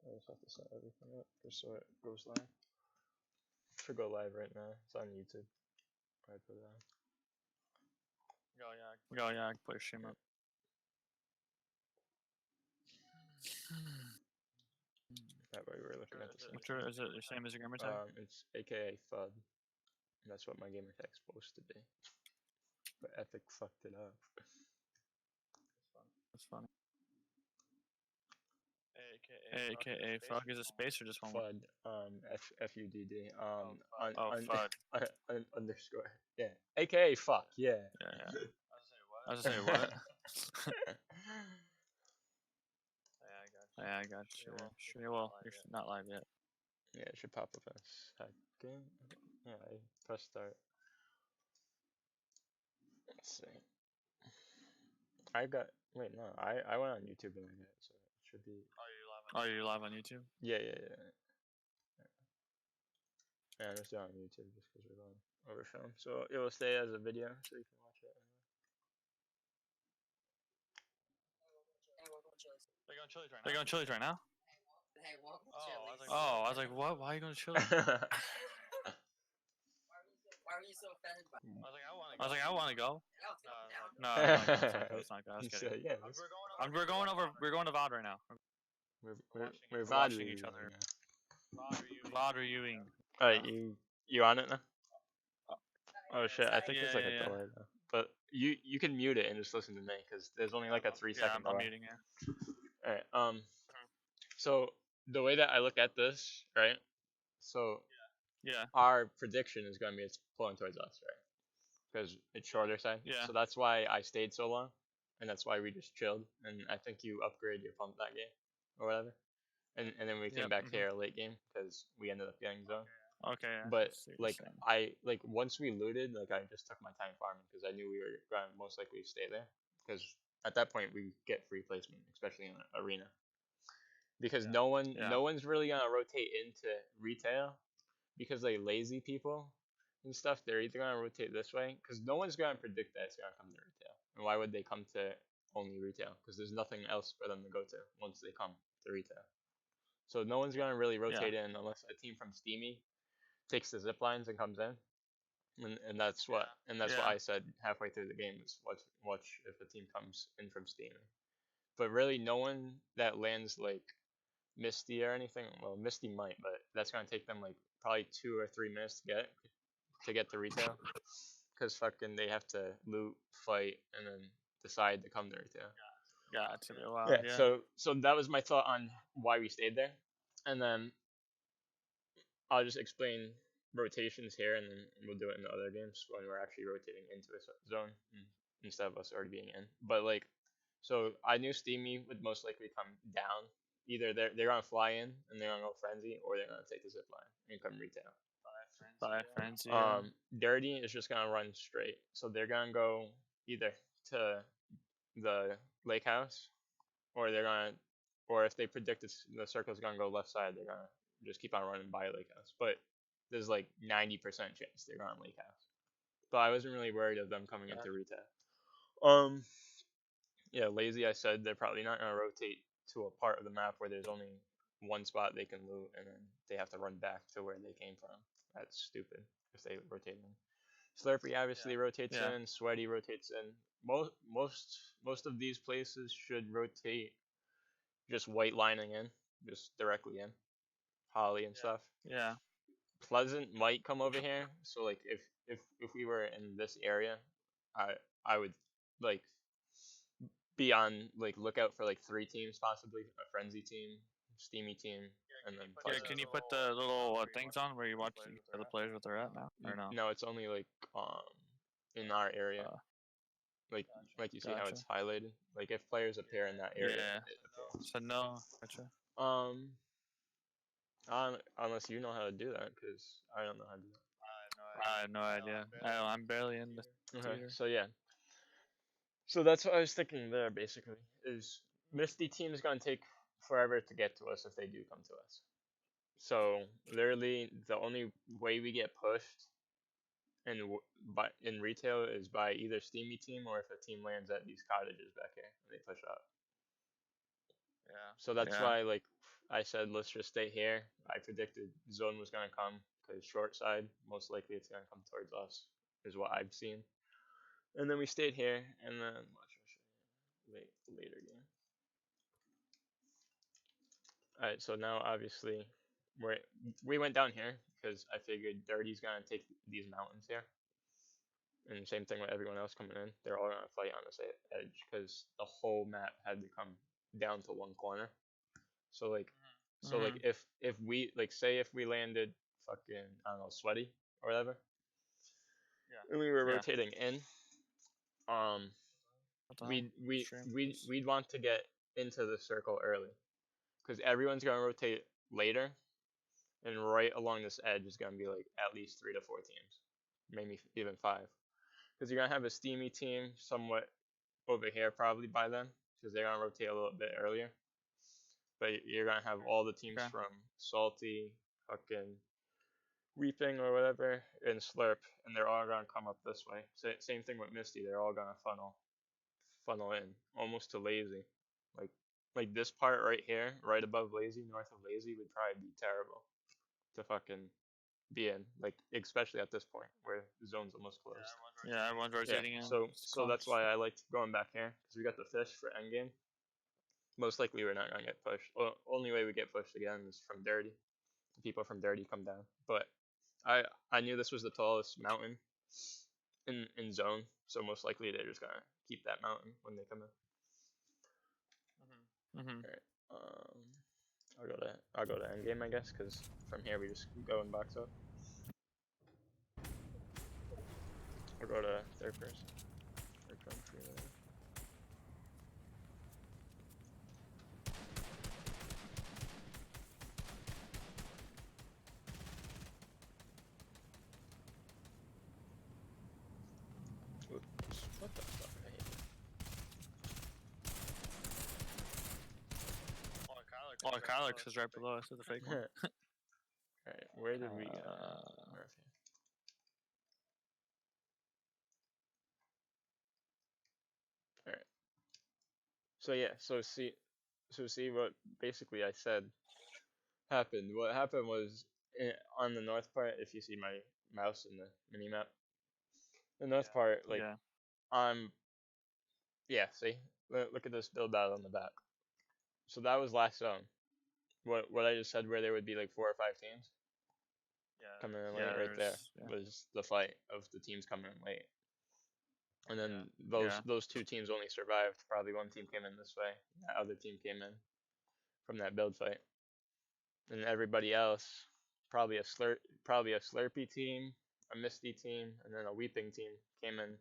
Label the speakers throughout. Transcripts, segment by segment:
Speaker 1: I just have to set everything up just so it goes live. Should go live right now. It's on YouTube. I put it on.
Speaker 2: Go, yeah, put your stream up.
Speaker 1: That way we're looking at the same.
Speaker 2: Is it the same as your gamer tag?
Speaker 1: It's AKA FUD. That's what my gamer tag's supposed to be. But Epic fucked it up.
Speaker 2: That's funny. AKA Frog is a space or just one word?
Speaker 1: FUD. FUDD.
Speaker 2: FUD.
Speaker 1: Underscore. Yeah. AKA fuck. Yeah.
Speaker 2: Yeah. I was gonna say what? Yeah, I got you. Sure. Well, you're not live yet.
Speaker 1: Yeah, it should pop up in a second. Yeah, I press start. Let's see. I went on YouTube and I got it, so it should be.
Speaker 2: Oh, you're live on YouTube?
Speaker 1: Yeah. Yeah, I'm just doing it on YouTube just because we're going over film. So it will stay as a video, so you can watch it.
Speaker 2: They're going Chili's right now?
Speaker 3: Hey, welcome to Chili's.
Speaker 2: Oh, I was like, what? Why are you going to Chili's?
Speaker 3: Why are you so offended by it?
Speaker 2: I was like, I want to go. No, it's not good. We're going to VOD right now.
Speaker 1: We're
Speaker 2: watching each other. VOD reviewing.
Speaker 1: Alright, you on it now? Oh shit, I think there's like a delay though. But you can mute it and just listen to me because there's only like a 3-second delay.
Speaker 2: I'm muting it.
Speaker 1: Alright, so the way that I look at this, right? So our prediction is gonna be it's pulling towards us, right? Because it's shorter side.
Speaker 2: Yeah.
Speaker 1: So that's why I stayed so long, and that's why we just chilled. And I think you upgraded your pump that game, or whatever. And then we came back here late game because we ended up getting zone.
Speaker 2: Okay. Yeah,
Speaker 1: but like once we looted, like I just took my time farming because I knew we were gonna most likely stay there. Because at that point we get free placement, especially in an arena. Because no one's really gonna rotate into retail because they lazy people and stuff. They're either gonna rotate this way because no one's gonna predict that it's gonna come to retail. And why would they come to only retail? Because there's nothing else for them to go to once they come to retail. So no one's gonna really rotate in unless a team from Steamy takes the zip lines and comes in. And that's what I said halfway through the game is watch if a team comes in from Steamy. But really no one that lands like Misty or anything. Well, Misty might, but that's gonna take them like probably 2 or 3 minutes to get to retail, because fucking they have to loot, fight, and then decide to come to retail.
Speaker 2: Yeah, it's gonna be a while.
Speaker 1: Yeah. So that was my thought on why we stayed there, and then I'll just explain rotations here, and then we'll do it in the other games when we're actually rotating into a zone instead of us already being in. But like, so I knew Steamy would most likely come down. Either they're gonna fly in and they're gonna go frenzy, or they're gonna take the zip line and come retail.
Speaker 2: Bye, frenzy.
Speaker 1: Dirty is just gonna run straight, so they're gonna go either to the lake house, or if they predict the circle's gonna go left side, they're gonna just keep on running by lake house. But there's like 90% chance they're on lake house. But I wasn't really worried of them coming into retail. Yeah, lazy. I said they're probably not gonna rotate to a part of the map where there's only one spot they can loot, and then they have to run back to where they came from. That's stupid if they rotate in. Slurpy obviously rotates in. Sweaty rotates in. Most of these places should rotate just white lining in, just directly in. Holly and stuff.
Speaker 2: Yeah.
Speaker 1: Pleasant might come over here. So like if we were in this area, I would like be on like lookout for like 3 teams possibly, a frenzy team, Steamy team, and then Pleasant.
Speaker 2: Can you put the little things on where you watch the players what they're at now, or no?
Speaker 1: No, it's only like in our area. Like you see how it's highlighted. Like if players appear in that area.
Speaker 2: Yeah. So no. Gotcha.
Speaker 1: Unless you know how to do that, because I don't know how to do that.
Speaker 2: I have no idea. I'm barely in the theater.
Speaker 1: So yeah. So that's what I was thinking there, basically, is Misty team is going to take forever to get to us if they do come to us. So literally the only way we get pushed in retail is by either Steamy team or if a team lands at these cottages back here and they push up. Yeah. So that's why like I said let's just stay here. I predicted zone was gonna come because short side most likely it's gonna come towards us is what I've seen. And then we stayed here, and then later game. All right, so now obviously we went down here because I figured Dirty's gonna take these mountains here, and same thing with everyone else coming in. They're all gonna fight on this edge because the whole map had to come down to one corner. So like, if we like say if we landed fucking I don't know Sweaty or whatever, and we were rotating in, we'd want to get into the circle early because everyone's gonna rotate later, and right along this edge is gonna be like at least 3 to 4 teams, maybe even 5, because you're gonna have a steamy team somewhat over here probably by then because they're gonna rotate a little bit earlier, but you're gonna have all the teams from Salty, fucking Reaping or whatever, and Slurp, and they're all gonna come up this way. Same thing with Misty, they're all gonna funnel in almost to Lazy, like this part right here, right above Lazy, north of Lazy, would probably be terrible to fucking be in, like especially at this point where the zone's almost closed.
Speaker 2: Yeah, everyone's rotating in.
Speaker 1: So that's why I liked going back here because we got the fish for endgame. Most likely we're not gonna get pushed. Well, only way we get pushed again is from Dirty. The people from Dirty come down, but I knew this was the tallest mountain in zone, so most likely they're just gonna keep that mountain when they come in. All right. I'll go to endgame, I guess, because from here we just go and box up. I'll go to third person. Third country. What the fuck? I hate it.
Speaker 2: Oh, Kylix is right below us with the fake one.
Speaker 1: Alright, where did we go? Alright. So yeah, so see what basically I said happened. What happened was on the north part, if you see my mouse in the mini map, the north part, like see, look at this build out on the back. So that was last zone. What I just said, where there would be like 4 or 5 teams coming in late, right there was the fight of the teams coming in late. And then those 2 teams only survived. Probably one team came in this way, that other team came in from that build fight, and everybody else, probably a Slurpy team, a Misty team, and then a Weeping team came in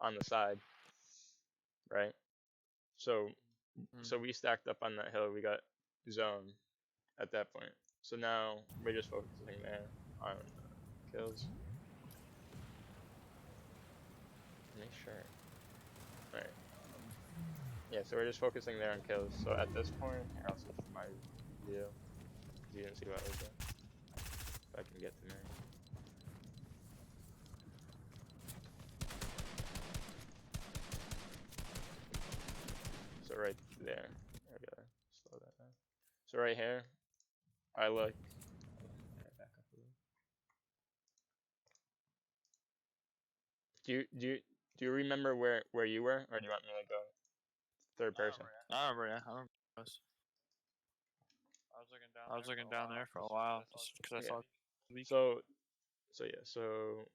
Speaker 1: on the side, right? So we stacked up on that hill. We got zone at that point. So now we're just focusing there on kills. Make sure. Alright. Yeah, so we're just focusing there on kills. So at this point, here, I'll switch my view. You didn't see what I was doing. If I can get to me. So right there. I gotta slow that down. So right here, I look. Back up a little. Do you remember where you were, or do you want me to go third person?
Speaker 2: I remember, yeah. I remember. I was looking down there for a while just because I saw.
Speaker 1: So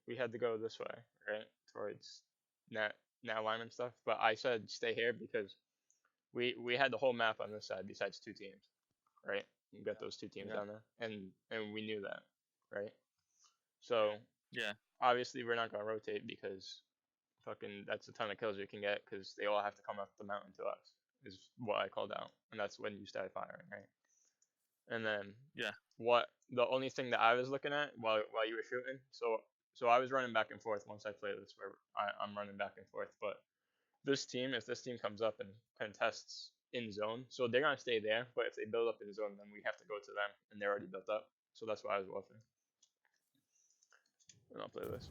Speaker 1: we had to go this way, right, towards net line and stuff. But I said stay here because we had the whole map on this side besides 2 teams, right? You got those 2 teams down there, and we knew that, right? So obviously we're not gonna rotate because fucking that's a ton of kills you can get because they all have to come up the mountain to us is what I called out, and that's when you started firing, right? And then what the only thing that I was looking at while you were shooting, so I was running back and forth once I play this where I'm running back and forth, but this team, if this team comes up and contests in zone, so they're gonna stay there, but if they build up in zone, then we have to go to them, and they're already built up. So that's why I was wolfing. And I'll play this.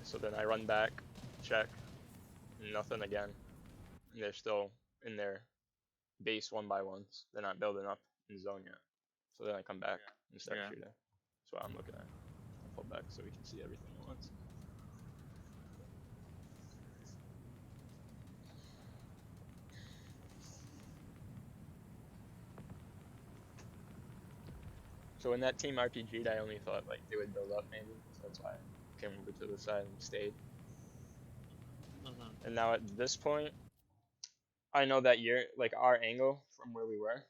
Speaker 1: So then I run back, check, nothing again. And they're still in their base 1x1s. They're not building up in zone yet. So then I come back and start shooting. That's what I'm looking at. I'll pull back so we can see everything at once. So in that team RPG'd, I only thought like they would build up maybe, so that's why I came over to the side and stayed. And now at this point, I know that our angle from where we were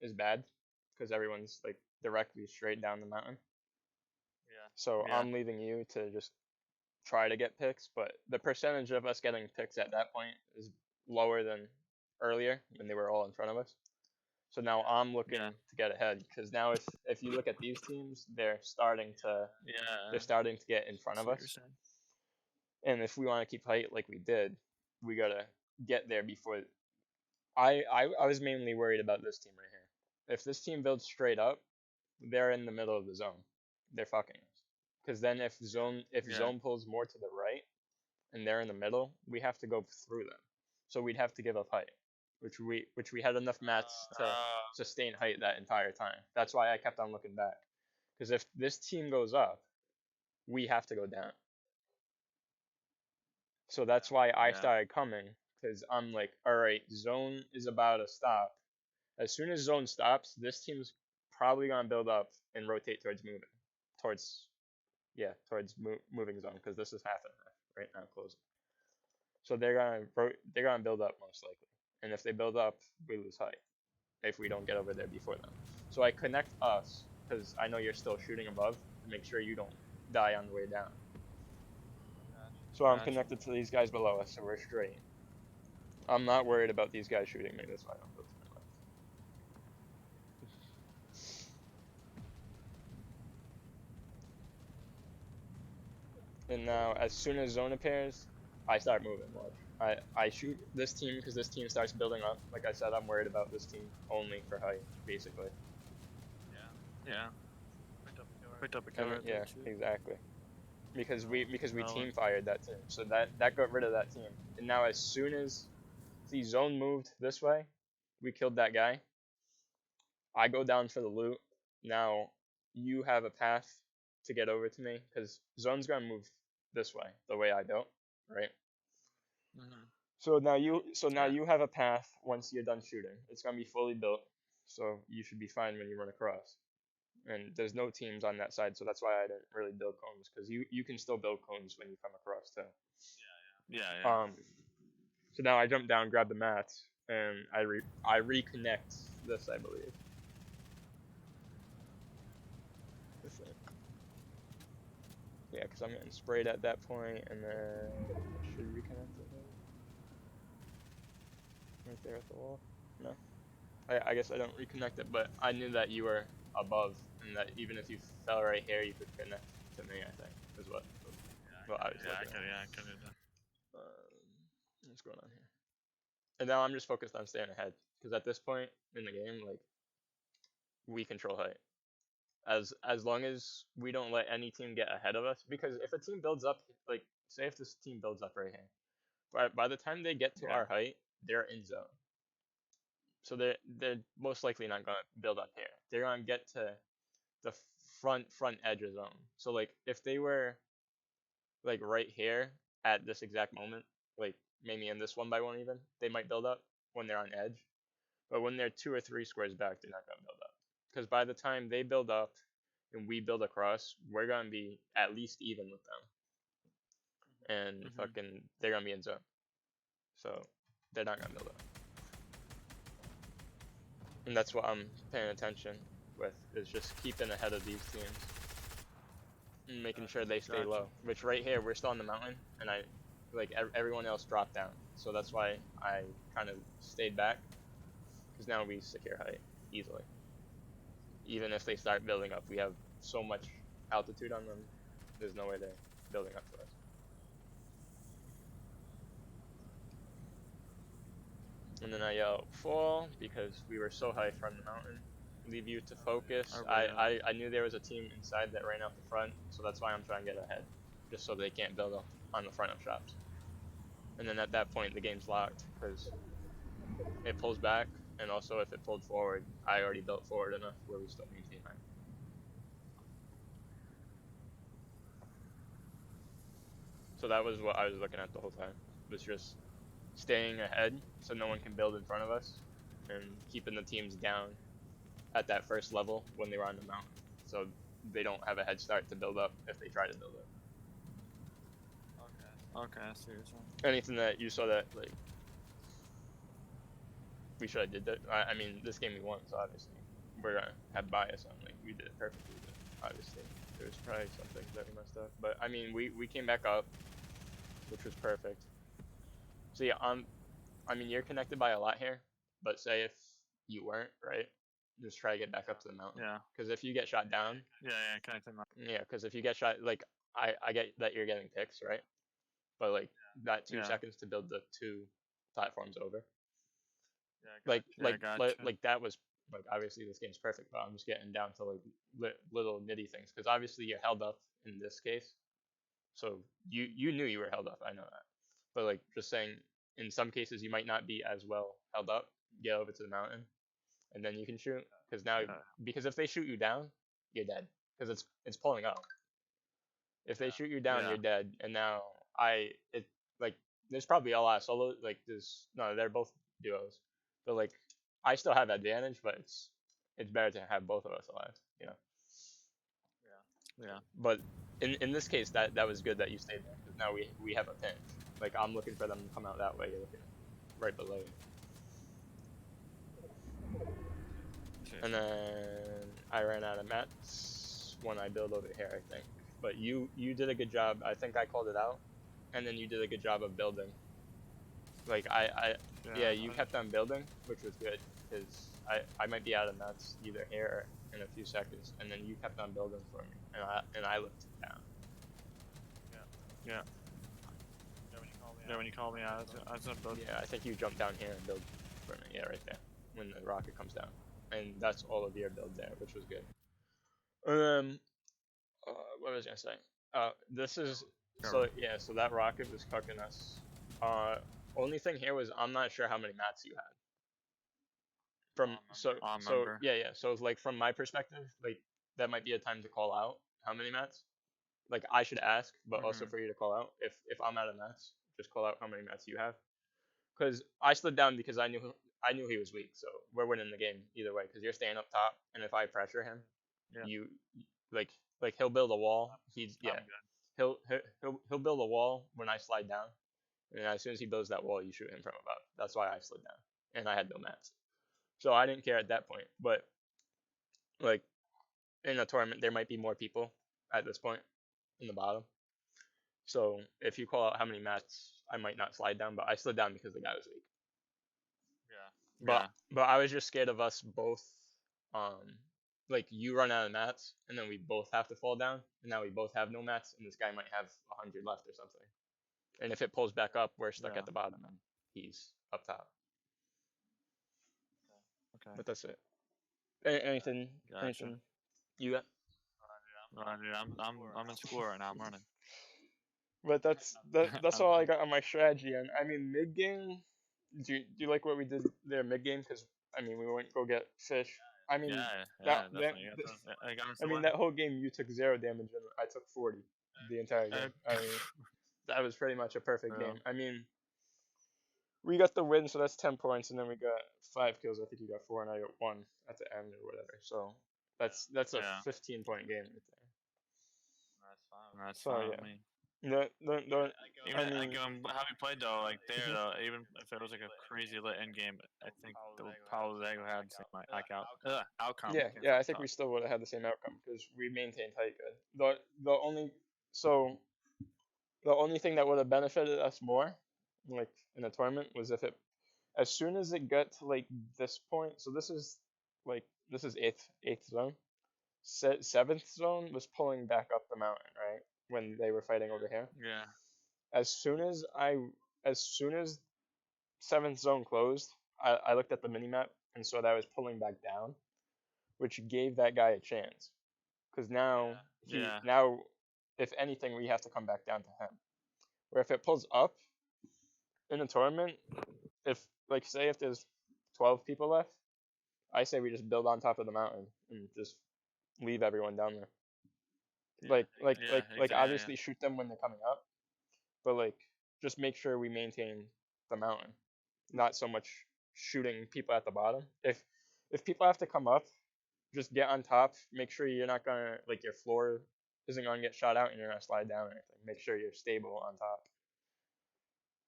Speaker 1: is bad because everyone's like directly straight down the mountain. So I'm leaving you to just try to get picks, but the percentage of us getting picks at that point is lower than earlier when they were all in front of us. So now I'm looking to get ahead because now if you look at these teams, they're starting to get in front of us. And if we want to keep height like we did, we gotta get there before. I was mainly worried about this team right here. If this team builds straight up, they're in the middle of the zone. They're fucking us. Because then if zone pulls more to the right, and they're in the middle, we have to go through them. So we'd have to give up height, which we had enough mats to sustain height that entire time. That's why I kept on looking back. Because if this team goes up, we have to go down. So that's why I started coming, because I'm like, all right, zone is about to stop. As soon as zone stops, this team's probably gonna build up and rotate towards moving, towards moving zone, because this is half and half right now closing. So they're gonna build up most likely, and if they build up, we lose height if we don't get over there before them. So I connect us because I know you're still shooting above to make sure you don't die on the way down. So I'm connected to these guys below us, so we're straight. I'm not worried about these guys shooting me. That's why I don't go to my left. And now, as soon as zone appears, I start moving. Watch. I shoot this team because this team starts building up. Like I said, I'm worried about this team only for height, basically.
Speaker 2: Yeah. Picked up a cover.
Speaker 1: Yeah, exactly. Because we team fired that team, so that got rid of that team. And now as soon as the zone moved this way, we killed that guy. I go down for the loot. Now you have a path to get over to me because zone's gonna move this way, the way I built, right? So now you have a path once you're done shooting. It's gonna be fully built, so you should be fine when you run across. And there's no teams on that side, so that's why I didn't really build cones, because you can still build cones when you come across too.
Speaker 2: Yeah.
Speaker 1: So now I jump down, grab the mats, and I reconnect this, I believe. Yeah, because I'm getting sprayed at that point, and then I should reconnect it. Right there at the wall. No. I guess I don't reconnect it, but I knew that you were above, and that even if you fell right here, you could connect to me, I think, is what I was looking at.
Speaker 2: I could have done.
Speaker 1: What's going on here? And now I'm just focused on staying ahead, because at this point in the game, like, we control height. As long as we don't let any team get ahead of us, because if a team builds up, like, say if this team builds up right here, by the time they get to our height, they're in zone. So they're most likely not gonna build up here. They're gonna get to the front edge of zone. So like if they were like right here at this exact moment, like maybe in this 1x1 even, they might build up when they're on edge. But when they're 2 or 3 squares back, they're not gonna build up. Because by the time they build up and we build across, we're gonna be at least even with them. And fucking they're gonna be in zone. So they're not gonna build up. And that's what I'm paying attention with, is just keeping ahead of these teams and making sure they stay low. Which right here, we're still on the mountain, and everyone else dropped down. So that's why I kind of stayed back, because now we secure height easily. Even if they start building up, we have so much altitude on them, there's no way they're building up to us. And then I yell fall because we were so high from the mountain. Leave you to focus. I knew there was a team inside that ran out the front, so that's why I'm trying to get ahead, just so they can't build up on the front of shops. And then at that point, the game's locked because it pulls back, and also if it pulled forward, I already built forward enough where we still maintain height. So that was what I was looking at the whole time. Was just staying ahead so no one can build in front of us, and keeping the teams down at that first level when they were on the mountain, so they don't have a head start to build up if they try to build up.
Speaker 2: Okay, I see what you're saying.
Speaker 1: Anything that you saw that like we should have did that? I mean, this game we won, so obviously we're gonna have bias on like we did it perfectly, but obviously there's probably some things that we messed up. But I mean, we came back up, which was perfect. So yeah, I mean, you're connected by a lot here, but say if you weren't, right? Just try to get back up to the mountain.
Speaker 2: Yeah.
Speaker 1: Because if you get shot down.
Speaker 2: Yeah, connected.
Speaker 1: Yeah, because if you get shot, like I get that you're getting picks, right? But like that 2 seconds to build the 2 platforms over. Yeah, like that was like obviously this game's perfect, but I'm just getting down to like little nitty things because obviously you're held up in this case, so you knew you were held up. I know that, but like just saying, in some cases you might not be as well held up. Get over to the mountain, and then you can shoot. Because now, because if they shoot you down, you're dead. Because it's pulling up. If they shoot you down, you're dead. And now like there's probably a lot of solo like they're both duos, but like I still have advantage, but it's better to have both of us alive, you know.
Speaker 2: Yeah.
Speaker 1: But in this case, that was good that you stayed there because now we have a pinch. Like I'm looking for them to come out that way. You're looking right below you. And then I ran out of mats when I build over here, I think. But you did a good job. I think I called it out, and then you did a good job of building. Like you kept on building, which was good because I might be out of mats either here or in a few seconds, and then you kept on building for me, and I looked down.
Speaker 2: Yeah. When you called me out, I was gonna build.
Speaker 1: Yeah, I think you jumped down here and build for me. Yeah, right there when the rocket comes down. And that's all of your build there, which was good. What was I gonna say? This is so that rocket was cooking us. Only thing here was I'm not sure how many mats you had. So like from my perspective, like that might be a time to call out how many mats. Like I should ask, but also for you to call out if I'm out of mats, just call out how many mats you have. Because I slid down because I knew he was weak, so we're winning the game either way. Because you're staying up top, and if I pressure him, you like he'll build a wall. He'll build a wall when I slide down, and as soon as he builds that wall, you shoot him from above. That's why I slid down, and I had no mats, so I didn't care at that point. But like in a tournament, there might be more people at this point in the bottom. So if you call out how many mats, I might not slide down, but I slid down because the guy was weak. But I was just scared of us both. Like you run out of mats, and then we both have to fall down, and now we both have no mats, and this guy might have 100 left or something. And if it pulls back up, we're stuck at the bottom, and he's up top.
Speaker 2: Okay.
Speaker 1: But that's it. Anything?
Speaker 2: Gotcha.
Speaker 1: Anything you got?
Speaker 2: I'm in school right now. I'm running.
Speaker 1: But that's all I got on my strategy. And I mean, mid game. Do you like what we did there mid game? Because I mean, we went go get fish. I mean, that whole game you took 0 damage and I took 40 the entire game. I mean, that was pretty much a perfect game. I mean, we got the win, so that's 10 points, and then we got 5 kills. I think you got 4, and I got 1 at the end or whatever. So that's a 15-point game right there.
Speaker 2: That's fine.
Speaker 1: Yeah. How
Speaker 2: we played though, like there, though, even if it was like a crazy lit end game, I think the Palo Lego had the same outcome.
Speaker 1: Yeah, I think we still would have had the same outcome because we maintained height good. The only thing that would have benefited us more, like in a tournament, was if as soon as it got to like this point. So this is eighth zone. 7th zone was pulling back up the mountain, right? When they were fighting over here.
Speaker 2: Yeah.
Speaker 1: As soon as 7th zone closed, I looked at the minimap and saw that I was pulling back down, which gave that guy a chance. Because now if anything, we have to come back down to him. Where if it pulls up in a tournament, if like say if there's 12 people left, I say we just build on top of the mountain and just leave everyone down there. Like obviously shoot them when they're coming up, but like just make sure we maintain the mountain, not so much shooting people at the bottom. If people have to come up, just get on top. Make sure you're not gonna like your floor isn't gonna get shot out and you're gonna slide down or anything. Make sure you're stable on top,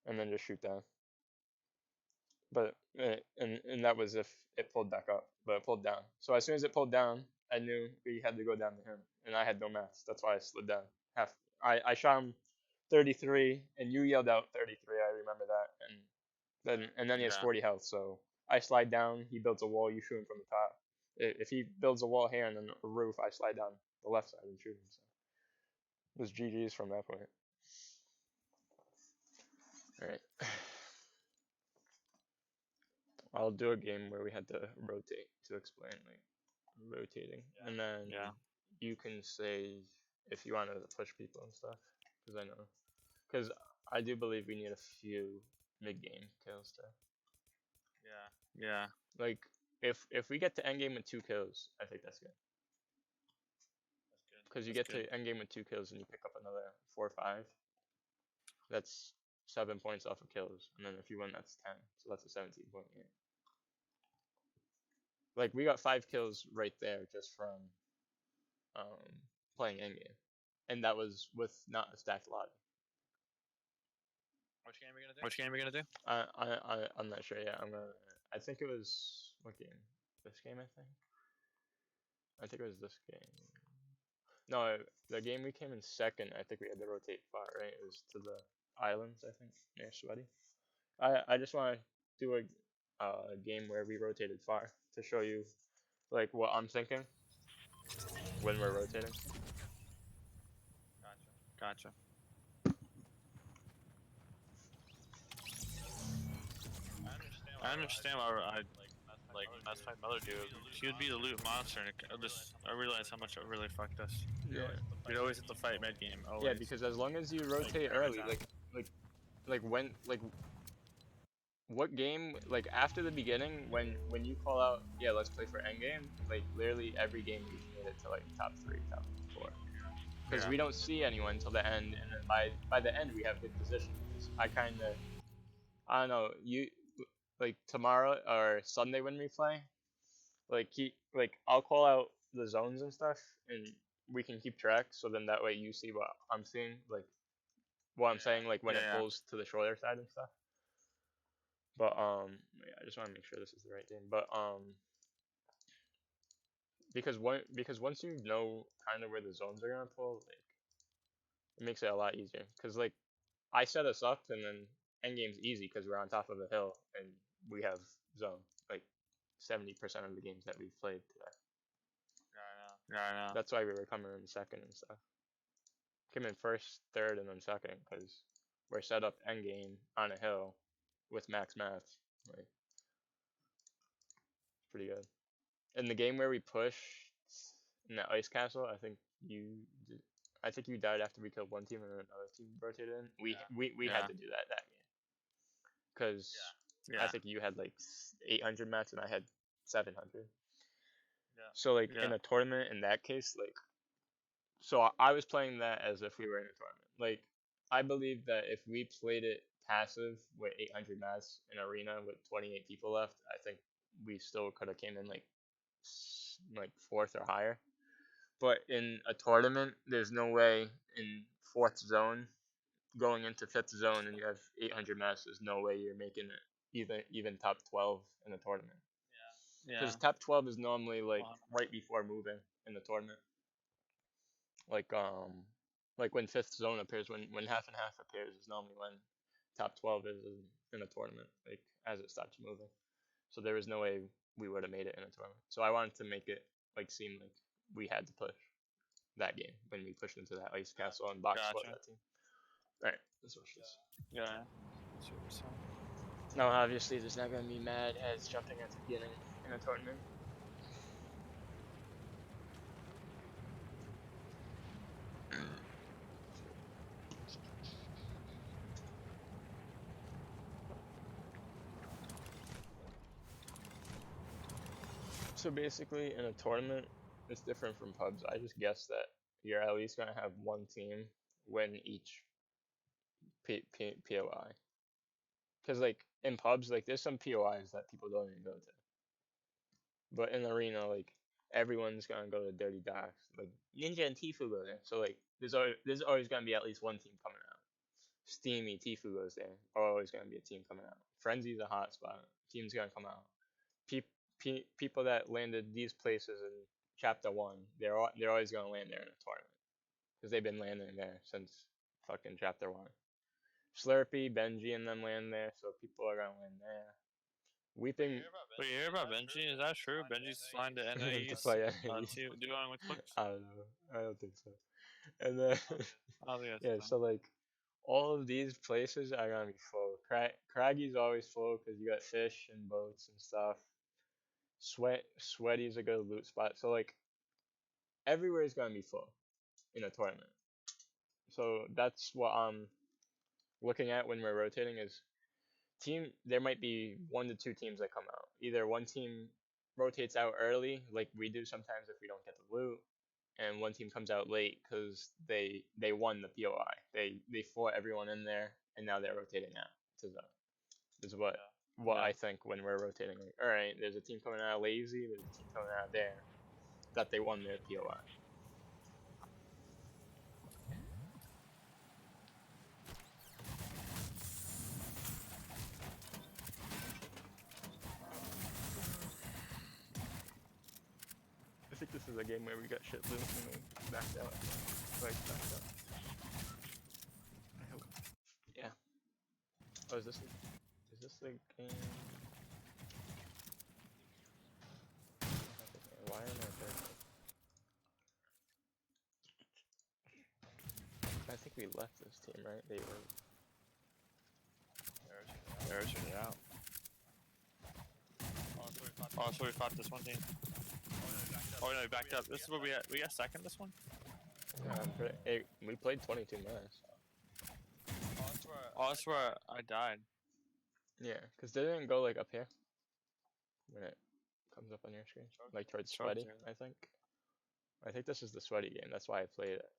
Speaker 1: and then just shoot down. But and that was if it pulled back up, but it pulled down. So as soon as it pulled down, I knew we had to go down to him, and I had no mats. That's why I slid down. I shot him 33, and you yelled out 33. I remember that, and then he has 40 health. So I slide down. He builds a wall. You shoot him from the top. If he builds a wall here and then a roof, I slide down the left side and shoot him. So it was GG's from that point. All right. I'll do a game where we had to rotate to explain like rotating, and then you can say if you wanted to push people and stuff, because I do believe we need a few mid-game kills too.
Speaker 2: Yeah.
Speaker 1: Like if we get to endgame with 2 kills, I think that's good. Because you get to endgame with 2 kills and you pick up another 4 or 5. That's 7 points off of kills, and then if you win, that's 10. So that's a 17-point game. Like we got 5 kills right there just from playing endgame, and that was with not a stacked lobby.
Speaker 2: Which game are we gonna do?
Speaker 1: I'm not sure yet. I think it was what game? This game, I think. I think it was this game. No, the game we came in second. I think we had to rotate far, right? It was to the islands, I think, near Sweaty. I just want to do a game where we rotated far to show you like what I'm thinking when we're rotating.
Speaker 2: Gotcha. I understand why that's my mother do. She would be the loot monster, and I realized how much it really fucked us.
Speaker 1: Yeah.
Speaker 2: We'd always have to fight mid game. Always.
Speaker 1: Yeah, because as long as you rotate early, what game, like after the beginning, when you call out, yeah, let's play for endgame, like literally every game we've made it to like top 3, top 4. Because we don't see anyone till the end, and then by the end we have good positions. I don't know, like tomorrow or Sunday when we play, I'll call out the zones and stuff, and we can keep track. So then that way you see what I'm seeing, like what I'm saying, like when it pulls to the shoulder side and stuff. But yeah, I just want to make sure this is the right game. But because once you know kind of where the zones are gonna pull, like it makes it a lot easier. Cause like I set us up, and then endgame's easy because we're on top of a hill and we have zone. Like 70% of the games that we've played today.
Speaker 2: Yeah, I know.
Speaker 1: That's why we were coming in second and stuff. Came in first, third, and then second because we're set up endgame on a hill with max mats. Like, pretty good. In the game where we pushed in that ice castle, I think you died after we killed one team and another team rotated in. We had to do that game because I think you had like 800 mats and I had 700. So like in a tournament, in that case, like, so I was playing that as if we were in a tournament. Like I believe that if we played it passive with 800 mats in arena with 28 people left, I think we still could have came in like 4th or higher. But in a tournament, there's no way in 4th zone going into 5th zone and you have 800 mats. There's no way you're making it even top 12 in a tournament. Because top 12 is normally like right before moving in the tournament. Like when 5th zone appears, when half and half appears is normally when top 12 is in a tournament, like as it starts moving. So there was no way we would have made it in a tournament. So I wanted to make it like seem like we had to push that game when we pushed into that ice castle and box sweat that team. Alright, let's watch this.
Speaker 2: Yeah.
Speaker 1: Now obviously there's not gonna be mad as jumping at the beginning in a tournament. So basically, in a tournament, it's different from pubs. I just guess that you're at least gonna have one team win each POI. Because like in pubs, like there's some POIs that people don't even go to. But in arena, like everyone's gonna go to Dirty Docks. Like Ninja and Tifu go there. So like there's always gonna be at least one team coming out. Steamy, Tifu goes there. Always gonna be a team coming out. Frenzy's a hot spot. Team's gonna come out. People that landed these places in Chapter 1, they're always gonna land there in a tournament because they've been landing there since fucking Chapter 1. Slurpee, Benji, and them land there, so people are gonna land there. Weeping.
Speaker 2: Wait, you hear about Benji? Is that true? Benji's flying to
Speaker 1: to
Speaker 2: NAEs
Speaker 1: play
Speaker 2: to do on with books?
Speaker 1: I don't know. I don't think so. And then
Speaker 2: Oh, yeah.
Speaker 1: yeah, so like all of these places are gonna be full. Craggy's always full because you got fish and boats and stuff. Sweaty's a good loot spot. So like everywhere is gonna be full in a tournament. So that's what I'm looking at when we're rotating is there might be 1 to 2 teams that come out. Either one team rotates out early, like we do sometimes if we don't get the loot, and one team comes out late because they won the POI. They fought everyone in there, and now they're rotating out to the. Is what I think when we're rotating. Like, all right, there's a team coming out lazy. There's a team coming out there that they won their POI. I think this is a game where we got shit loot and we backed out. Like backed out. I hope. Yeah. Oh, is this the game? Why am I there? I think we left this team, right? They were.
Speaker 2: There's it out. Oh, so we fought this one team. Oh no, we backed up. This is where we got second this one?
Speaker 1: Hey, we played 22 minutes.
Speaker 2: Oh, that's where I died.
Speaker 1: Yeah, because they didn't go like up here when it comes up on your screen, like towards Sweaty. I think this is the Sweaty game. That's why I played it.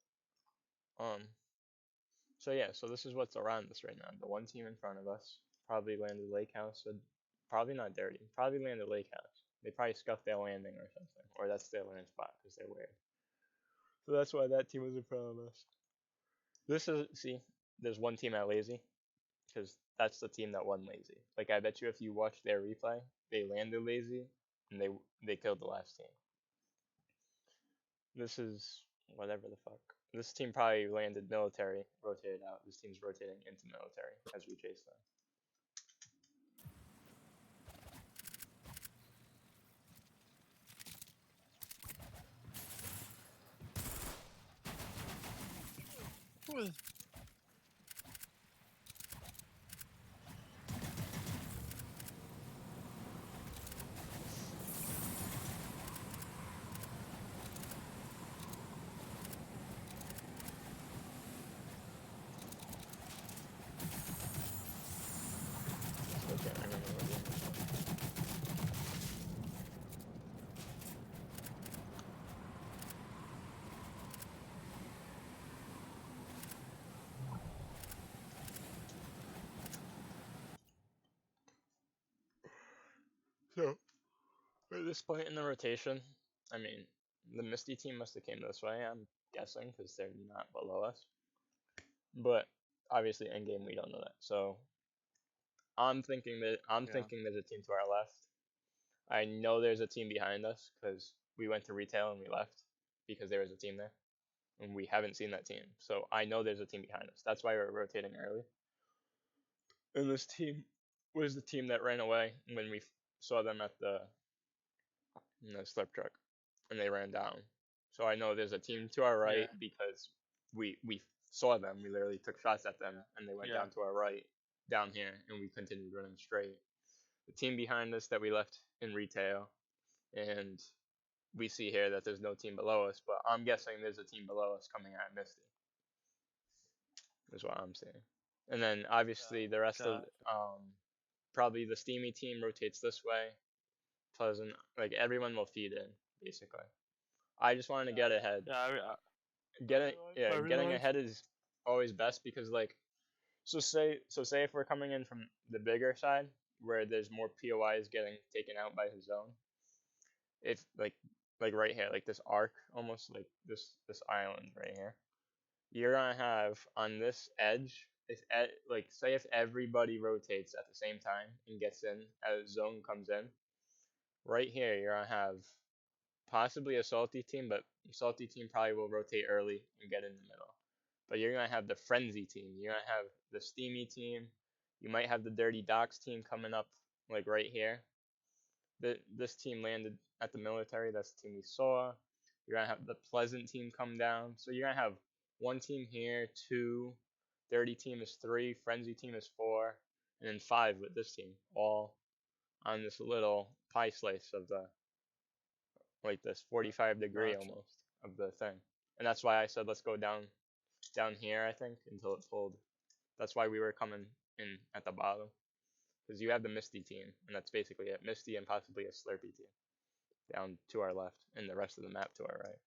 Speaker 1: So yeah, so this is what's around us right now. The one team in front of us probably landed Lake House. So probably not Dirty. Probably landed Lake House. They probably scuffed their landing or something, or that's their land spot because they're weird. So that's why that team was in front of us. There's one team at Lazy, because that's the team that won Lazy. Like I bet you if you watch their replay, they landed Lazy and they killed the last team. This is whatever the fuck. This team probably landed military, rotated out. This team's rotating into military as we chase them. Still can't remember what game this was. So, at this point in the rotation, I mean, the Misty team must have came this way, I'm guessing, because they're not below us. But obviously, in game we don't know that. So, I'm thinking there's a team to our left. I know there's a team behind us because we went to retail and we left because there was a team there, and we haven't seen that team. So I know there's a team behind us. That's why we're rotating early. And this team was the team that ran away when we saw them at the slip truck, and they ran down. So I know there's a team to our right because we saw them. We literally took shots at them, and they went down to our right, down here, and we continued running straight. The team behind us that we left in retail, and we see here that there's no team below us, but I'm guessing there's a team below us coming at Misty. Is what I'm saying. And then obviously the rest of probably the Steamy team rotates this way, pleasant. Like everyone will feed in, basically. I just wanted to get ahead.
Speaker 2: Yeah,
Speaker 1: Getting ahead is always best because like say if we're coming in from the bigger side where there's more POIs getting taken out by his zone. If like right here, like this arc, almost like this island right here, you're gonna have on this edge. Like say if everybody rotates at the same time and gets in as zone comes in, right here you're gonna have possibly a salty team, but salty team probably will rotate early and get in the middle. But you're gonna have the frenzy team. You're gonna have the steamy team. You might have the dirty docks team coming up like right here. This team landed at the military. That's the team we saw. You're gonna have the pleasant team come down. So you're gonna have one team here, two, dirty team is three, frenzy team is four, and then five with this team, all on this little pie slice of the like this 45-degree
Speaker 2: Gotcha.
Speaker 1: almost of the thing. And that's why I said let's go down here, I think, until it pulled. That's why we were coming in at the bottom. Because you have the Misty team, and that's basically it. Misty and possibly a Slurpee team down to our left, and the rest of the map to our right.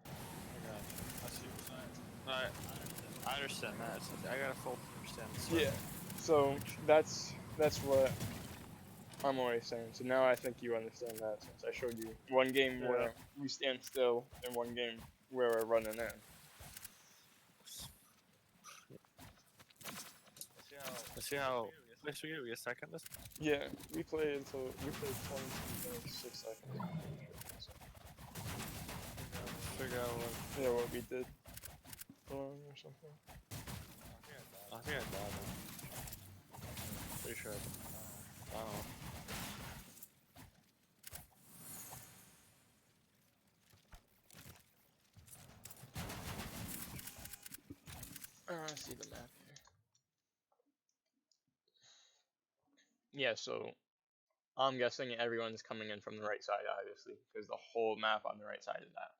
Speaker 2: I see what you're saying. I understand that. I gotta fully understand this.
Speaker 1: Yeah. So that's what I'm always saying. So now I think you understand that since I showed you one game where we stand still and one game where we're running in.
Speaker 2: Let's see how. Let's we get a second. This.
Speaker 1: Yeah, we played 20 minutes, 6 seconds.
Speaker 2: Figure out what.
Speaker 1: Yeah, what we did wrong or something.
Speaker 2: I think I died. Pretty sure. I don't know.
Speaker 1: I see the map here. Yeah, so I'm guessing everyone's coming in from the right side, obviously, because the whole map on the right side is out.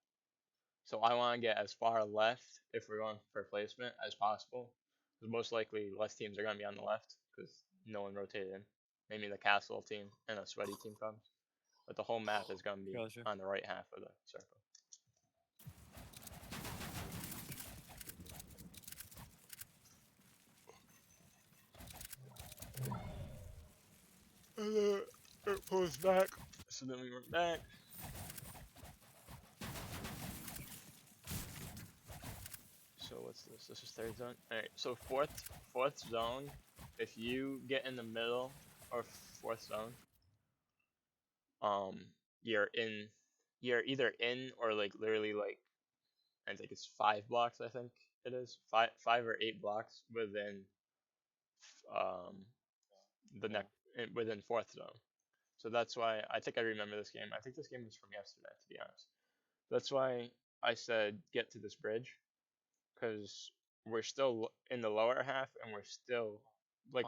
Speaker 1: So I want to get as far left, if we're going for placement, as possible. Because most likely less teams are going to be on the left, because no one rotated in. Maybe the castle team and a sweaty team comes. But the whole map is going to be
Speaker 2: Gotcha.
Speaker 1: on the right half of the circle. It pulls back. So then we went back. So what's this? This is third zone. Alright, so fourth zone, if you get in the middle or fourth zone, you're either in or like literally like I think it's 5 blocks, I think it is. Five or 8 blocks within the within fourth zone. So that's why I think I remember this game. I think this game was from yesterday, to be honest. That's why I said get to this bridge, because we're still in the lower half, and we're still like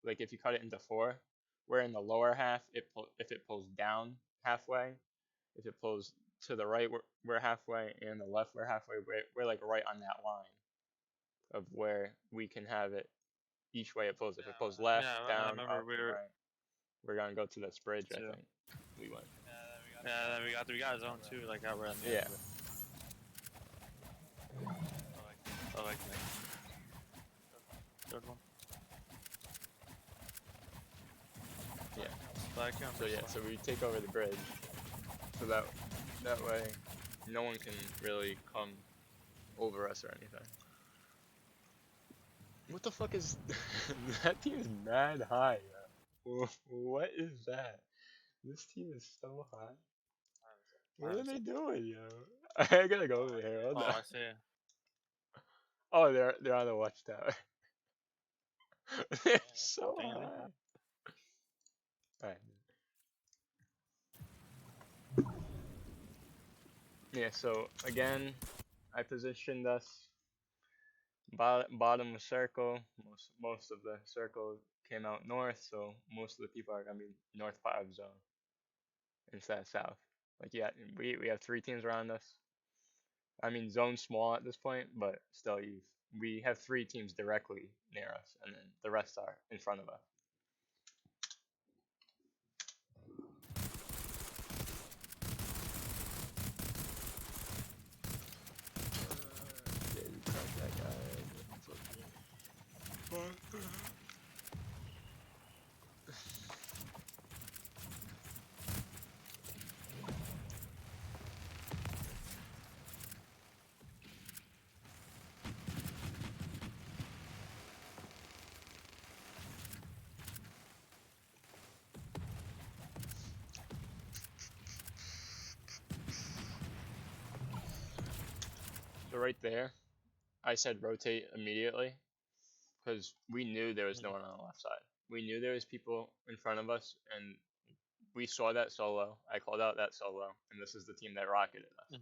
Speaker 1: like if you cut it into four, we're in the lower half. If it pulls down halfway, if it pulls to the right, we're halfway, and the left we're halfway. We're like right on that line of where we can have it each way it pulls. If it pulls left,
Speaker 2: Yeah, I
Speaker 1: down,
Speaker 2: remember
Speaker 1: up, right, we're gonna go to this bridge. I think we went.
Speaker 2: Yeah, then we got zone 2 like that right on the
Speaker 1: Yeah.
Speaker 2: end of it. I like that. Third one.
Speaker 1: Yeah. So yeah, so we take over the bridge, so that way no one can really come over us or anything. What the fuck is that team is mad high, yo. What is that? This team is so high. What are they doing, yo? I gotta go over here. Hold on.
Speaker 2: I see.
Speaker 1: Oh, they're on the watchtower. They're so high. Alright. Yeah, so again, I positioned us bottom of circle. Most of the circle came out north, so most of the people are gonna be north 5 zone instead of south. Like yeah, we have 3 teams around us. I mean zone's small at this point, but still we have 3 teams directly near us, and then the rest are in front of us. So right there, I said rotate immediately because we knew there was no one on the left side. We knew there was people in front of us, and we saw that solo. I called out that solo, and this is the team that rocketed us.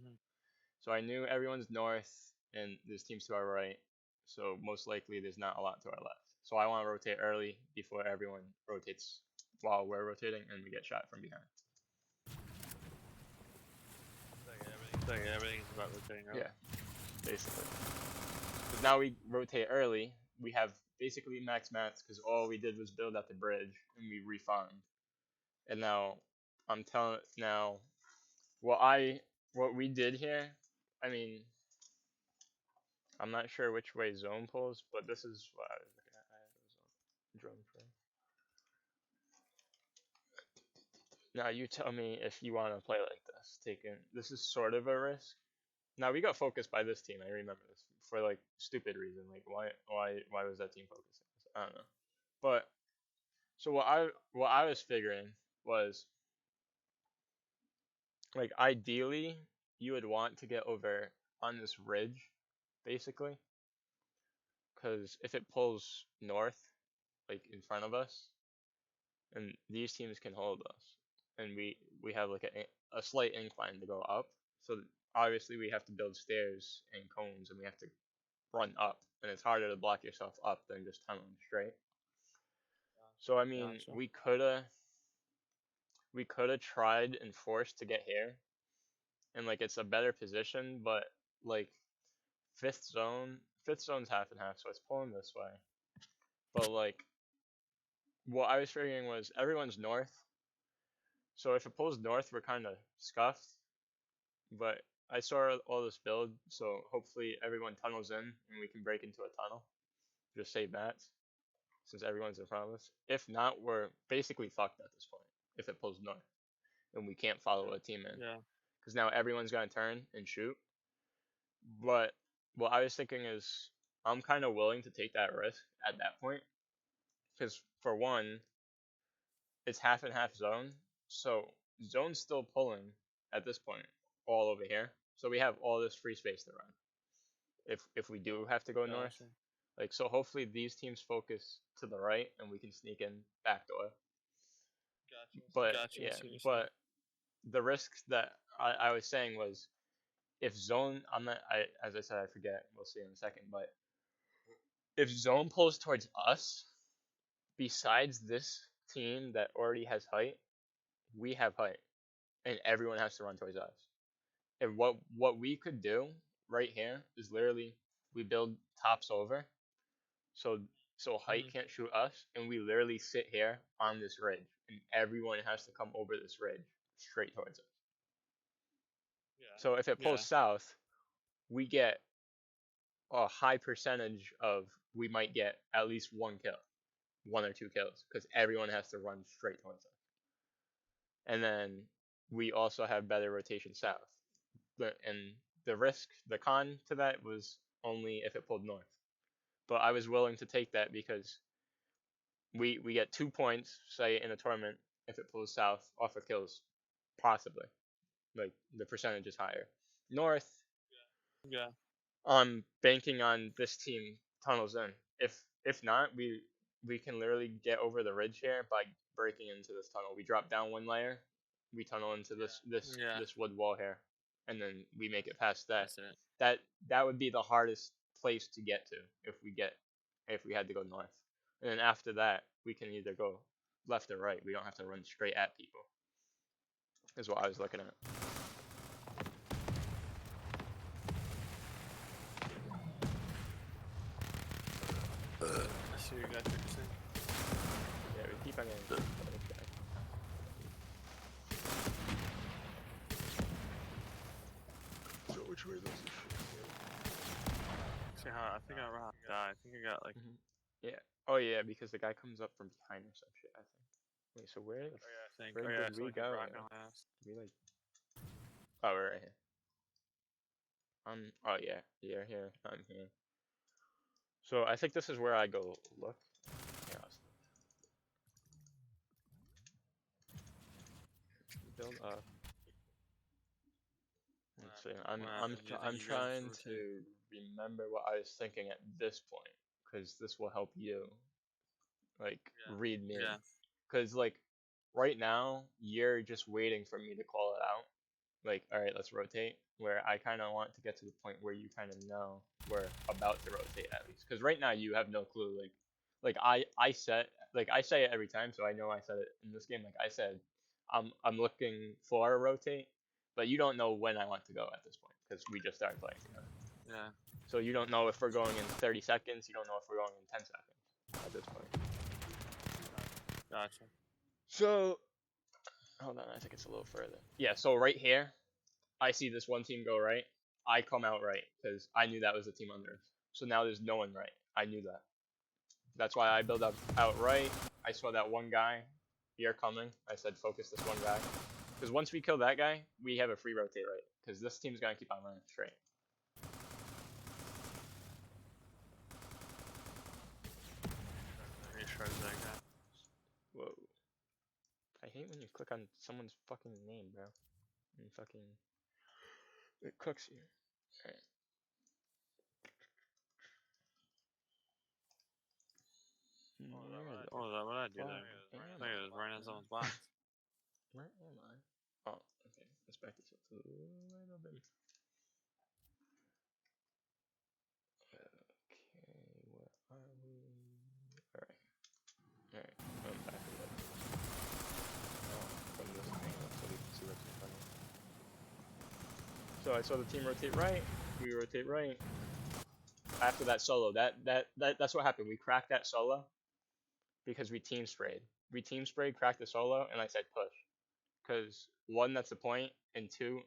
Speaker 1: So I knew everyone's north, and there's teams to our right. So most likely there's not a lot to our left. So I want to rotate early before everyone rotates while we're rotating, and we get shot from behind.
Speaker 2: Everything's about rotating early.
Speaker 1: Yeah, basically. Because now we rotate early, we have basically max mats because all we did was build out the bridge and we refarmed. And now I'm telling what we did here. I mean, I'm not sure which way zone pulls, but this is what I was looking at. I had a drone frame. Now you tell me if you want to play like this. This is sort of a risk. Now we got focused by this team. I remember this for like stupid reason. Like why was that team focusing? I don't know. But so what I was figuring was like ideally you would want to get over on this ridge, basically, because if it pulls north, like in front of us, and these teams can hold us, and we have like a slight incline to go up. So obviously we have to build stairs and cones, and we have to run up, and it's harder to block yourself up than just tunneling straight. So I mean,
Speaker 2: Gotcha.
Speaker 1: we could have tried and forced to get here, and like it's a better position, but like fifth zone's half and half, so it's pulling this way. But like what I was figuring was everyone's north, so if it pulls north, we're kind of scuffed. But I saw all this build, so hopefully everyone tunnels in and we can break into a tunnel. Just save mats, since everyone's in front of us. If not, we're basically fucked at this point. If it pulls north, and we can't follow a team in.
Speaker 2: Yeah.
Speaker 1: Because now everyone's gonna turn and shoot. But what I was thinking is, I'm kind of willing to take that risk at that point. Because for one, it's half and half zone, so zone's still pulling at this point all over here. So we have all this free space to run. If we do have to go north, like so, hopefully these teams focus to the right and we can sneak in back door. But yeah, but the risk that I was saying was if zone, as I said, I forget. We'll see in a second. But if zone pulls towards us, besides this team that already has height, we have height, and everyone has to run towards us. And what we could do right here is literally we build tops over, so height can't shoot us, and we literally sit here on this ridge, and everyone has to come over this ridge straight towards us. So if it pulls south, we get a high percentage of we might get at least one or two kills, because everyone has to run straight towards us. And then we also have better rotation south. And the con to that was only if it pulled north. But I was willing to take that because we get 2 points, say, in a tournament if it pulls south off of kills, possibly. Like the percentage is higher. North,
Speaker 2: yeah,
Speaker 1: I'm banking on this team tunnels in. If not, we can literally get over the ridge here by breaking into this tunnel. We drop down one layer, we tunnel into this wood wall here, and then we make it past that. That would be the hardest place to get to if we had to go north. And then after that, we can either go left or right. We don't have to run straight at people. Is what I was looking at.
Speaker 2: I see you guys are saying.
Speaker 1: Yeah, we keep on getting. So which way does this shit go?
Speaker 2: See how I think I died. I think I got like.
Speaker 1: Yeah. Oh yeah, because the guy comes up from behind or some shit. I think. Wait, so where the where did we go? Did we like? Oh, we're right here. Oh yeah, you're here. I'm here. So I think this is where I go look. Yeah. Build up. Let's see. I'm trying to remember what I was thinking at this point, because this will help you like read me.
Speaker 2: Yeah.
Speaker 1: Because like right now you're just waiting for me to call it out. Like, all right, let's rotate. Where I kind of want to get to the point where you kind of know we're about to rotate at least. Because right now you have no clue. Like I say it every time, so I know I said it in this game. Like I said, I'm looking for a rotate, but you don't know when I want to go at this point because we just started playing together.
Speaker 2: Yeah.
Speaker 1: So you don't know if we're going in 30 seconds. You don't know if we're going in 10 seconds at this point.
Speaker 2: Gotcha.
Speaker 1: So hold on, I think it's a little further. Yeah, so right here, I see this one team go right. I come out right because I knew that was the team under us. So now there's no one right. I knew that. That's why I build up out right. I saw that one guy here coming. I said focus this one guy. Because once we kill that guy, we have a free rotate right. Because this team's going to keep on running straight. Whoa. I hate when you click on someone's fucking name, bro. And fucking... It cooks you. Alright.
Speaker 2: What did I do there? I think it was right in someone's box.
Speaker 1: Where am I? Oh, okay. Let's back this up a little bit. Okay, where are we? Alright. Alright, I'm back a little bit. From this angle so we can see what's in front of us. So I saw the team rotate right, we rotate right. After that solo, that's what happened. We cracked that solo because we team sprayed. We team sprayed, cracked the solo, and I said push. Because one, that's the point, and two,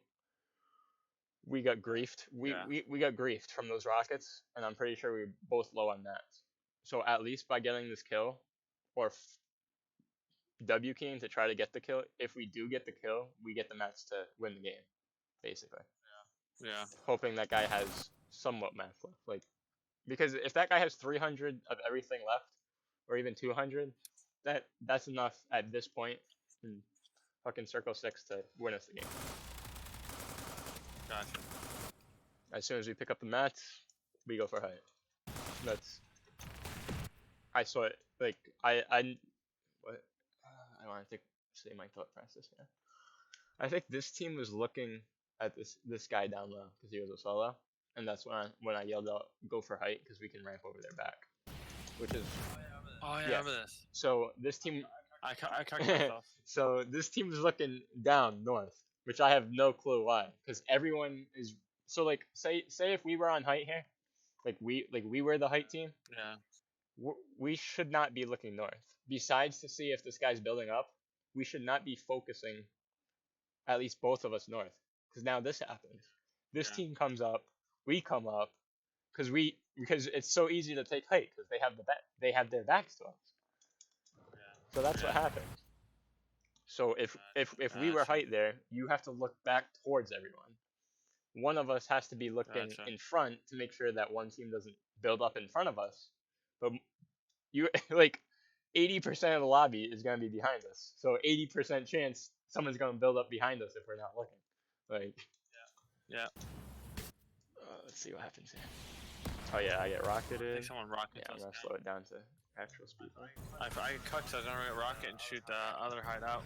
Speaker 1: we got griefed. We got griefed from those rockets, and I'm pretty sure we were both low on mats. So at least by getting this kill, or W keying to try to get the kill, if we do get the kill, we get the mats to win the game, basically.
Speaker 2: Yeah.
Speaker 1: Hoping that guy has somewhat mats left, like, because if that guy has 300 of everything left, or even 200, that's enough at this point in fucking Circle 6 to win us the game.
Speaker 2: Gotcha.
Speaker 1: As soon as we pick up the mats, we go for height. That's... I saw it, like, what? I want to say my thought process here. I think this team was looking at this guy down low because he was a solo, and that's when I yelled out, "Go for height," because we can ramp over their back, which is.
Speaker 2: Oh yeah, I remember this.
Speaker 1: So this team.
Speaker 2: I cut myself.
Speaker 1: So this team is looking down north, which I have no clue why, because everyone is. So like, say if we were on height here, like we were the height team.
Speaker 2: Yeah.
Speaker 1: We should not be looking north. Besides to see if this guy's building up, we should not be focusing. At least both of us north, because now this happens. This team comes up, we come up, because it's so easy to take height because they have their backs to us. So that's what happens. So if we were height there, you have to look back towards everyone. One of us has to be looking in front to make sure that one team doesn't build up in front of us. But you like 80% of the lobby is gonna be behind us. So 80% chance someone's gonna build up behind us if we're not looking. Like.
Speaker 2: Yeah.
Speaker 1: Let's see what happens here. Oh yeah, I get rocketed.
Speaker 2: I think someone rocketed.
Speaker 1: Yeah, I'm gonna slow it down to actual speed.
Speaker 2: I get cut because I was gonna get rocket and shoot the other hideout.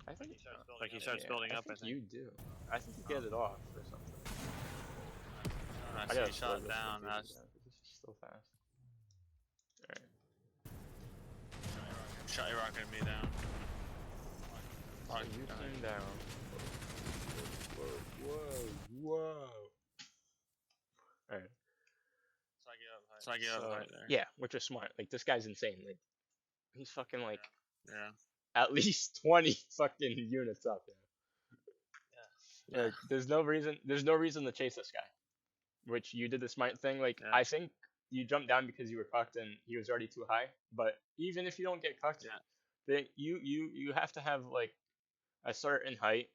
Speaker 1: I think
Speaker 2: like he starts building up.
Speaker 1: I think you do. I think you get it off or something.
Speaker 2: I gotta shot it down.
Speaker 1: This is still fast. Alright.
Speaker 2: Shot your rocket me down.
Speaker 1: So you came down. Whoa. Alright.
Speaker 2: So I get up right there.
Speaker 1: Yeah, which is smart. Like, this guy's insane. Like, he's fucking like
Speaker 2: at
Speaker 1: least 20 fucking units up there. Like, there's no reason to chase this guy. Which you did the smart thing. Like, I think you jumped down because you were cucked and he was already too high. But even if you don't get cucked,
Speaker 2: Yeah.
Speaker 1: then you have to have like a certain height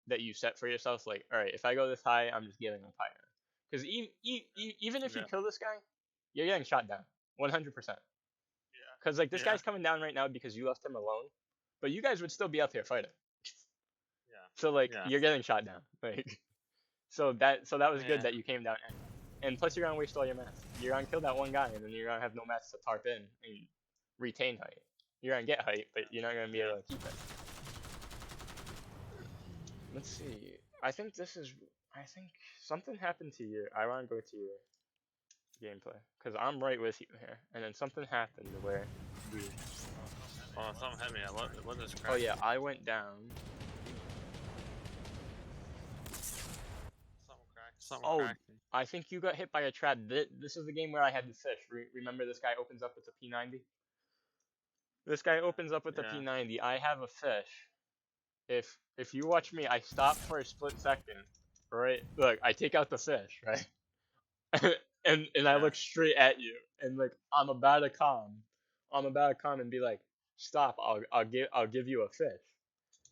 Speaker 1: that you set for yourself. Like, all right, if I go this high, I'm just getting up higher. Because even if you
Speaker 2: Yeah.
Speaker 1: kill this guy, you're getting shot down, 100%. Because like this
Speaker 2: Yeah.
Speaker 1: guy's coming down right now because you left him alone, but you guys would still be up here fighting.
Speaker 2: Yeah.
Speaker 1: So like
Speaker 2: Yeah.
Speaker 1: you're getting shot down. Like so that was good
Speaker 2: Yeah.
Speaker 1: that you came down. And plus you're gonna waste all your mats. You're gonna kill that one guy and then you're gonna have no mats to tarp in and retain height. You're gonna get height, but you're not gonna be able to keep it. Let's see. I think something happened to you. I want to go to your gameplay because I'm right with you here. And then something happened where we.
Speaker 2: Oh, something hit me. What is crap?
Speaker 1: Oh yeah, I went down.
Speaker 2: Something
Speaker 1: Oh,
Speaker 2: cracked me.
Speaker 1: I think you got hit by a trap. This is the game where I had the fish. Remember this guy opens up with the P90? This guy opens up with the
Speaker 2: Yeah.
Speaker 1: P90. I have a fish. If you watch me, I stop for a split second. Right? Look, I take out the fish, right? and I
Speaker 2: Yeah.
Speaker 1: look straight at you and like I'm about to come and be like, stop, I'll give you a fish,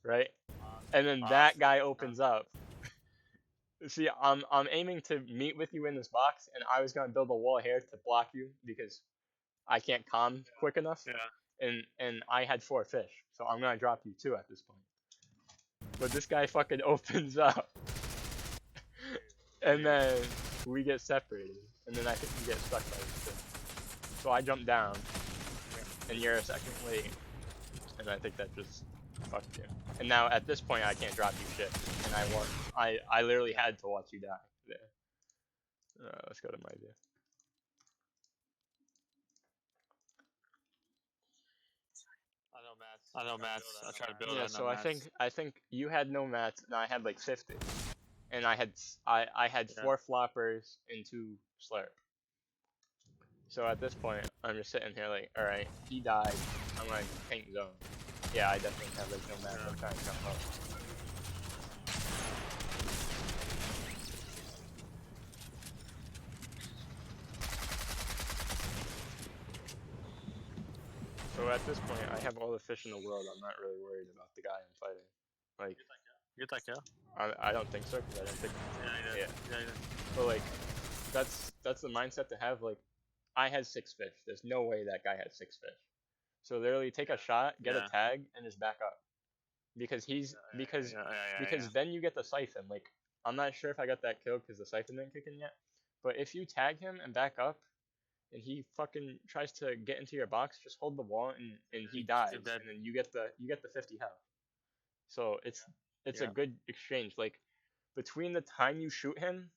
Speaker 1: right? And then that guy opens up. See, I'm aiming to meet with you in this box, and I was gonna build a wall here to block you because I can't calm quick enough.
Speaker 2: Yeah.
Speaker 1: And I had 4 fish, so I'm gonna drop you 2 at this point. But this guy fucking opens up, and then we get separated, and then I think you get stuck by this thing. So I jump down, and you're a second late, and I think that just fucked you. And now at this point I can't drop you shit, and I literally had to watch you die there. Let's go to my view.
Speaker 2: I know mats. I tried to build
Speaker 1: Yeah,
Speaker 2: it.
Speaker 1: so I think you had no mats, and I had like 50, and I had 4 floppers and 2 slurp. So at this point, I'm just sitting here like, all right, he died. I'm gonna tank zone. Yeah, I definitely have like no mats. I'm trying to jump up. So at this point, I have all the fish in the world. I'm not really worried about the guy I'm fighting. Like,
Speaker 2: You get that kill?
Speaker 1: I don't think so, because I didn't think.
Speaker 2: Yeah, you did.
Speaker 1: But like, that's the mindset to have. Like, I had 6 fish. There's no way that guy had 6 fish. So literally take a shot, get a tag, and just back up. Because then you get the siphon. Like, I'm not sure if I got that kill because the siphon didn't kick in yet. But if you tag him and back up, and he fucking tries to get into your box, just hold the wall and he dies, and then you get the 50 health. So it's a good exchange. Like, between the time you shoot him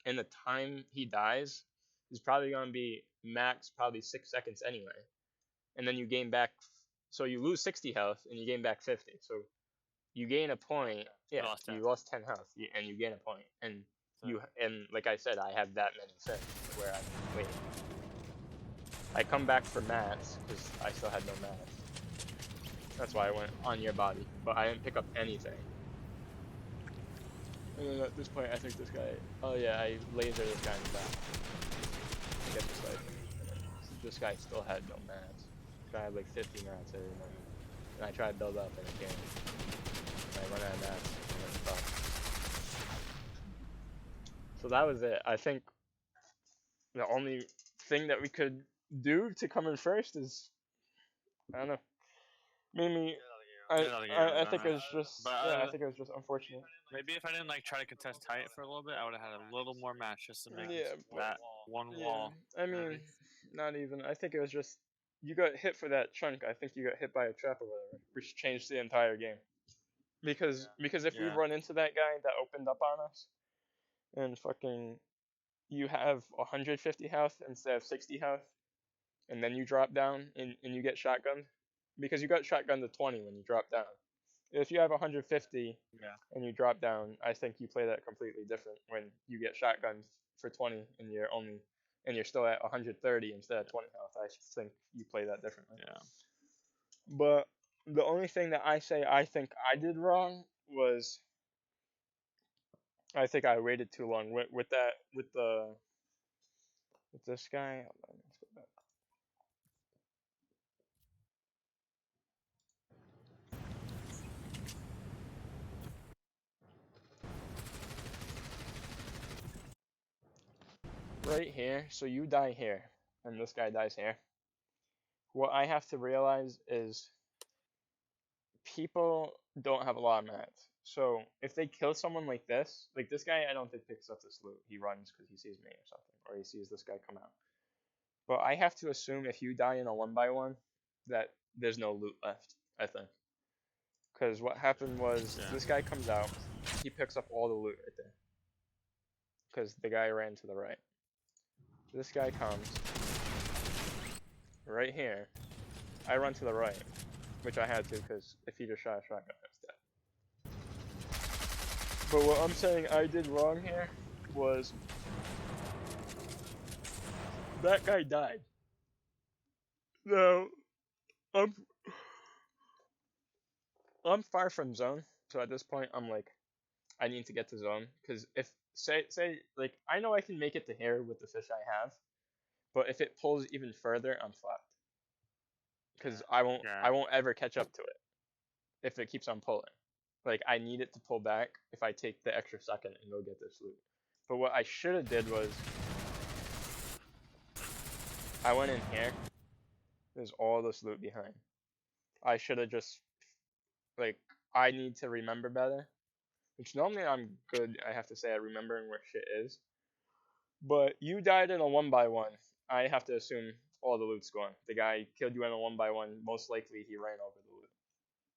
Speaker 1: and the time he dies is probably gonna be max probably 6 seconds anyway. And then you gain back, so you lose 60 health and you gain back 50. So you gain a point. Yeah, you lost 10 health and you gain a point. And like I said, I have that many fish where I can wait. I come back for mats because I still had no mats. That's why I went on your body, but I didn't pick up anything. And then at this point, I think this guy. Oh yeah, I laser this guy in the back. Get this guy. This guy still had no mats. This guy had like 50 mats, I remember. And I tried to build up and I can't. And I run out of mats and then stop. So that was it. I think the only thing that we could do to come in first is, I don't know. Maybe I think it was just I think it was just unfortunate.
Speaker 2: Maybe if I didn't like try to contest tight for a little bit, I would have had a little more match just to make that one wall.
Speaker 1: I mean, not even. I think it was just you got hit for that chunk. I think you got hit by a trap or whatever, which changed the entire game. Because if we run into that guy that opened up on us, and fucking you have 150 health instead of 60 health, and then you drop down and you get shotgunned, because you got shotgunned to 20 when you drop down. If you have 150 and you drop down, I think you play that completely different when you get shotgunned for 20 and you're still at 130 instead of 20 health. I think you play that differently.
Speaker 2: Yeah.
Speaker 1: But the only thing that I think I did wrong was I think I waited too long with the With this guy, hold on, let's go back. Right here, so you die here, and this guy dies here. What I have to realize is people don't have a lot of mats. So if they kill someone like this guy, I don't think picks up this loot. He runs because he sees me or something, or he sees this guy come out. But I have to assume if you die in a 1x1, that there's no loot left, I think. Because what happened was this guy comes out, he picks up all the loot right there. Because the guy ran to the right. This guy comes right here. I run to the right, which I had to because if he just shot a shotgun, I was dead. But what I'm saying I did wrong here was that guy died. No, I'm far from zone, so at this point I'm like, I need to get to zone because if say like I know I can make it to here with the fish I have, but if it pulls even further, I'm fucked. Because I won't ever catch up to it if it keeps on pulling. Like I need it to pull back if I take the extra second and go get this loot. But what I should have did was I went in here. There's all this loot behind. I should have just like I need to remember better. Which normally I'm good, I have to say, at remembering where shit is. But you died in a 1x1. I have to assume all the loot's gone. The guy killed you in a 1x1. Most likely he ran over the loot.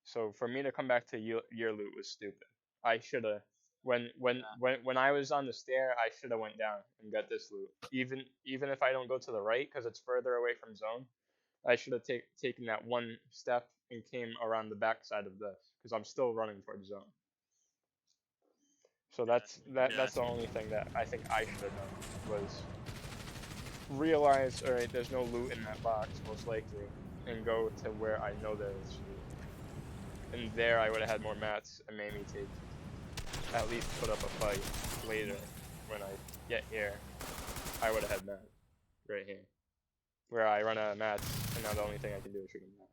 Speaker 1: So for me to come back to your loot was stupid. I should have when I was on the stair, I should have went down and got this loot. Even if I don't go to the right because it's further away from zone, I should have taken that one step and came around the back side of this because I'm still running towards zone. So that's the only thing that I think I should have done was realize, all right, there's no loot in that box most likely, and go to where I know there is loot. And there I would have had more mats and maybe take at least put up a fight later when I get here. I would have had mats right here, where I run out of mats and now the only thing I can do is shoot him down.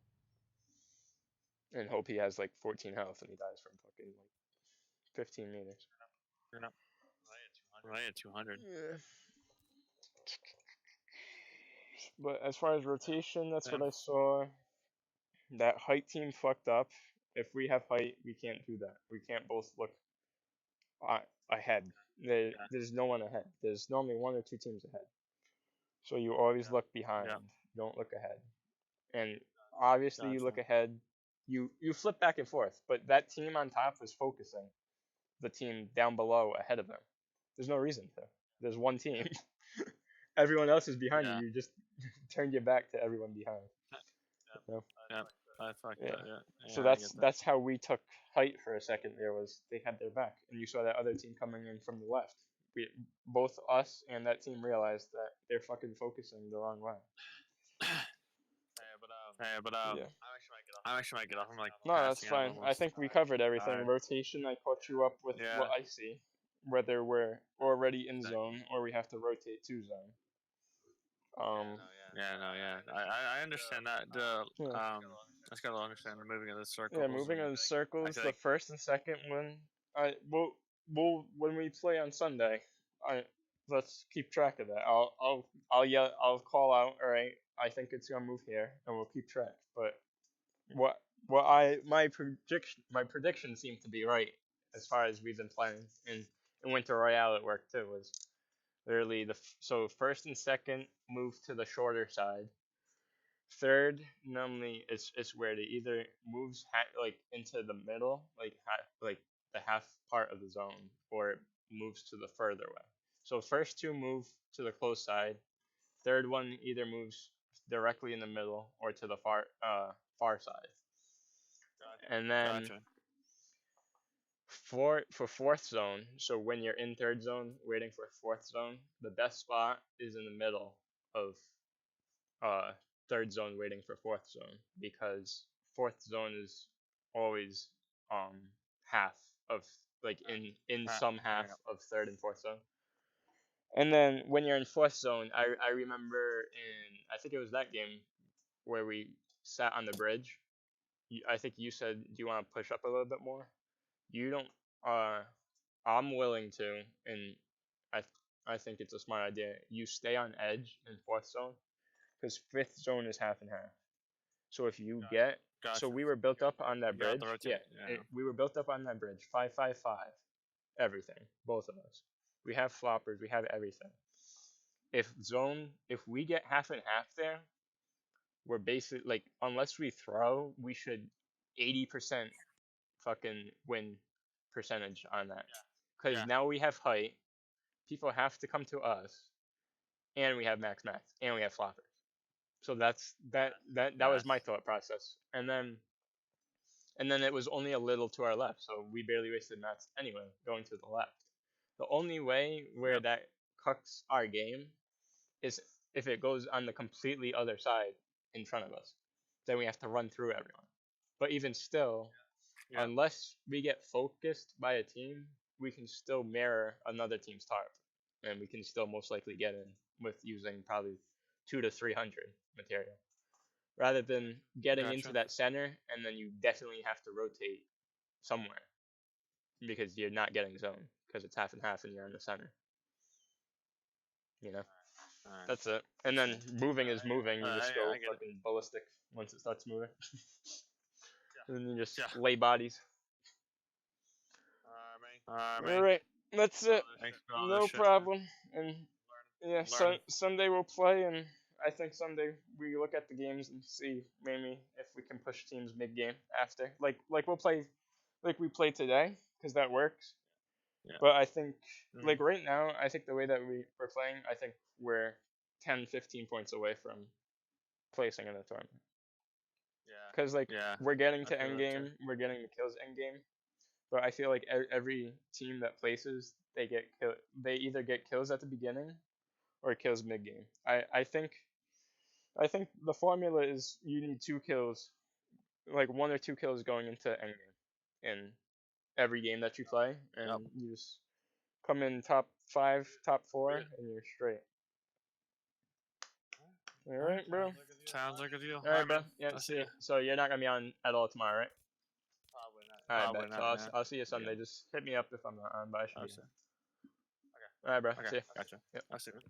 Speaker 1: And hope he has like 14 health and he dies from fucking like 15 meters.
Speaker 2: You're not. I had 200.
Speaker 1: Yeah. But as far as rotation, that's what I saw. That height team fucked up. If we have height, we can't do that. We can't both look ahead. There's no one ahead. There's normally one or two teams ahead. So you always look behind. Don't look ahead. And obviously you look ahead. You flip back and forth. But that team on top was focusing the team down below ahead of them. There's no reason to. There's one team. Everyone else is behind you. You just turned your back to everyone behind.
Speaker 2: I fucked up.
Speaker 1: So that's how we took height for a second. There was they had their back, and you saw that other team coming in from the left. Both us and that team realized that they're fucking focusing the wrong way.
Speaker 2: I actually might get off. I'm like,
Speaker 1: no, that's fine. I think we covered everything. Rotation, I caught you up with what I see, whether we're already in zone or we have to rotate to zone.
Speaker 2: I understand that. I just gotta understand the moving of the circles.
Speaker 1: Yeah, moving of the circles. The first and second one. We'll when we play on Sunday. Let's keep track of that. I'll yell. I'll call out. All right. I think it's gonna move here, and we'll keep track. But my prediction seemed to be right as far as we've been playing in Winter Royale at work too. Was literally so first and second move to the shorter side. Third normally it's where it either moves like into the middle, like the half part of the zone, or it moves to the further way. So first two move to the close side. Third one either moves directly in the middle or to the far side. And then for fourth zone, so when you're in third zone waiting for fourth zone, the best spot is in the middle of third zone waiting for fourth zone, because fourth zone is always half of like in some half of third and fourth zone. And then when you're in fourth zone, I remember I think it was that game where we sat on the bridge. I think you said, "Do you want to push up a little bit more?" You don't. I'm willing to, and I I think it's a smart idea. You stay on edge in fourth zone because fifth zone is half and half. So if you get,
Speaker 2: Gotcha.
Speaker 1: so we were built up on that
Speaker 2: You got
Speaker 1: bridge.
Speaker 2: the rotate.
Speaker 1: Yeah, we were built up on that bridge. 5-5-5, everything, both of us. We have floppers. We have everything. If we get half and half there, we're basically like, unless we throw, we should 80% fucking win percentage on that. Because
Speaker 2: Yeah.
Speaker 1: now we have height, people have to come to us, and we have max, and we have floppers. So that was my thought process. And then it was only a little to our left, so we barely wasted mats anyway going to the left. The only way where that cucks our game is if it goes on the completely other side in front of us. Then we have to run through everyone. But even still, unless we get focused by a team, we can still mirror another team's tarp, and we can still most likely get in with using probably 200 to 300 material, rather than getting into that center and then you definitely have to rotate somewhere because you're not getting zone because it's half and half and you're in the center. You know, that's it. And then moving is moving. You just go fucking ballistic once it starts moving. And then you just lay bodies. Alright, that's it. No problem. And yeah, someday we'll play, and I think someday we look at the games and see maybe if we can push teams mid game after. Like we'll play like we played today because that works.
Speaker 2: Yeah.
Speaker 1: But I think like right now, I think the way that we're playing, I think we're 10-15 points away from placing in the tournament. Because like we're getting to end game, we're getting the kills end game. But I feel like every team that places, they either get kills at the beginning or kills mid game. I think the formula is you need 2 kills, like 1 or 2 kills going into end game in every game that you play, and you just come in top 5, top 4, and you're straight. All right, bro.
Speaker 2: Sounds like a deal.
Speaker 1: All right, bro. Yeah, see you. So you're not gonna be on at all tomorrow, right?
Speaker 2: Probably not.
Speaker 1: All right, bet. So I'll see you Sunday. Just hit me up if I'm not on, but I should be. Okay. All right, bro. See you.
Speaker 2: Gotcha.
Speaker 1: Yep.
Speaker 2: I'll see you.